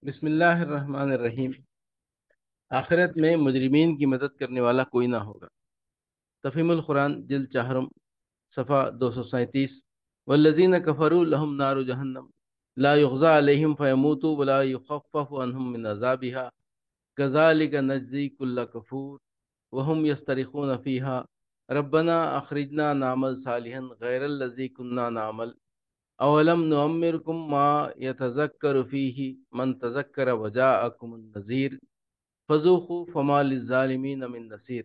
بسم اللہ الرحمن الرحیم۔ آخرت میں مجرمین کی مدد کرنے والا کوئی نہ ہوگا۔ تفہیم القرآن جلد چہارم، صفحہ 237۔ والذین کفروا لهم نار جہنم لا یغضى علیہم فیموتوا ولا یخفف عنہم من عذابها کذالک نجزی کل کفور وهم یسترخون فیہا ربنا اخرجنا نعمل صالحا غیر الذی کنا نعمل اولم نعمرکم ما یتذکر فیہ من تذکر وجاءکم النذیر فذوقوا فما للظالمین من نصیر۔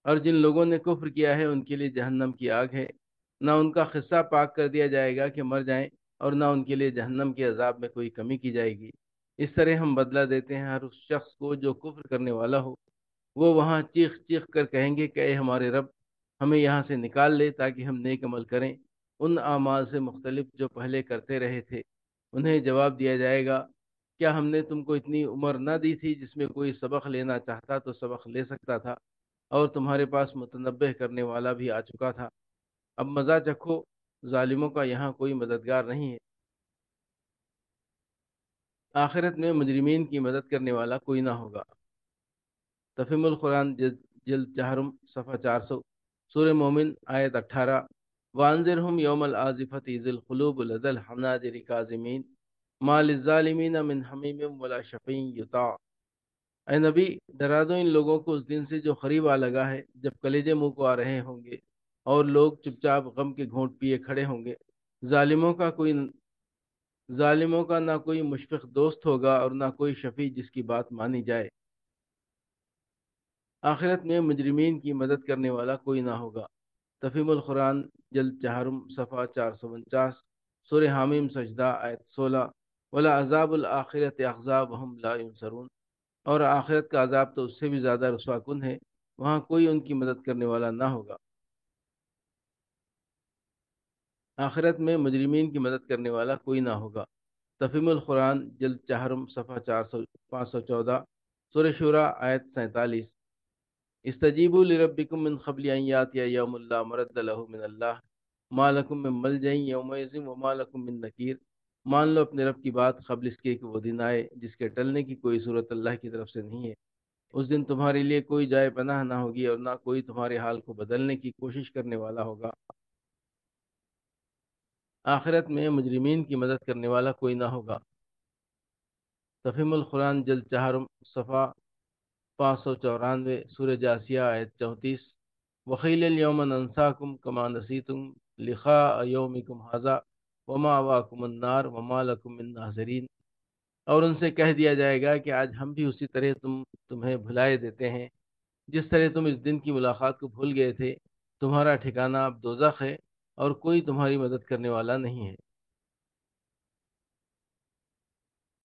اور جن لوگوں نے کفر کیا ہے ان کے لیے جہنم کی آگ ہے، نہ ان کا خصہ پاک کر دیا جائے گا کہ مر جائیں، اور نہ ان کے لیے جہنم کے عذاب میں کوئی کمی کی جائے گی۔ اس طرح ہم بدلہ دیتے ہیں ہر اس شخص کو جو کفر کرنے والا ہو۔ وہ وہاں چیخ چیخ کر کہیں گے کہ اے ہمارے رب، ہمیں یہاں سے نکال لے تاکہ ہم نیک عمل کریں، ان اعمال سے مختلف جو پہلے کرتے رہے تھے۔ انہیں جواب دیا جائے گا، کیا ہم نے تم کو اتنی عمر نہ دی تھی جس میں کوئی سبق لینا چاہتا تو سبق لے سکتا تھا، اور تمہارے پاس متنبہ کرنے والا بھی آ چکا تھا۔ اب مزہ چکھو، ظالموں کا یہاں کوئی مددگار نہیں ہے۔ آخرت میں مجرمین کی مدد کرنے والا کوئی نہ ہوگا۔ تفہیم القرآن جلد چہارم، صفحہ 400، سورہ مومن آیت 18۔ وانذرہم یوم الآزفۃ اذ القلوب لدی الحناجر کاظمین ما للظالمین من حمیم ولا شفیع یطاع۔ اے نبی، ڈرا دو ان لوگوں کو اس دن سے جو قریب آ لگا ہے، جب کلیجے منہ کو آ رہے ہوں گے اور لوگ چپ چاپ غم کے گھونٹ پیے کھڑے ہوں گے۔ ظالموں کا کوئی ظالموں کا نہ کوئی مشفق دوست ہوگا اور نہ کوئی شفیع جس کی بات مانی جائے۔ آخرت میں مجرمین کی مدد کرنے والا کوئی نہ ہوگا۔ تفہیم القرآن جلد چہارم، صفحہ 449، سورہ حامیم سجدہ آیت 16۔ ولا عذاب الآخرت اخزا وہم لا ینصرون۔ اور آخرت کا عذاب تو اس سے بھی زیادہ رسوا کن ہے، وہاں کوئی ان کی مدد کرنے والا نہ ہوگا۔ آخرت میں مجرمین کی مدد کرنے والا کوئی نہ ہوگا۔ تفہیم القرآن جلد چہارم، صفحہ 514، سورہ شورى آیت 47۔ استجیبوا لربکم من قبل ان یاتی یوم لا مرد له من اللہ ما لکم من ملجأ یومئذ وما لکم من نکیر۔ مان لو اپنے رب کی بات قبل اس کے کہ وہ دن آئے جس کے ٹلنے کی کوئی صورت اللہ کی طرف سے نہیں ہے۔ اس دن تمہارے لیے کوئی جائے پناہ نہ ہوگی اور نہ کوئی تمہارے حال کو بدلنے کی کوشش کرنے والا ہوگا۔ آخرت میں مجرمین کی مدد کرنے والا کوئی نہ ہوگا۔ تفہیم القرآن جلد چہارم، صفحہ 594، سورہ جاسیہ آیت 34۔ وقیل اليوم ننساکم کما نسیتم لقاء یومکم ھذا ومأواکم النار وما لکم من ناصرین۔ اور ان سے کہہ دیا جائے گا کہ آج ہم بھی اسی طرح تمہیں بھلائے دیتے ہیں جس طرح تم اس دن کی ملاقات کو بھول گئے تھے۔ تمہارا ٹھکانہ اب دوزخ ہے اور کوئی تمہاری مدد کرنے والا نہیں ہے۔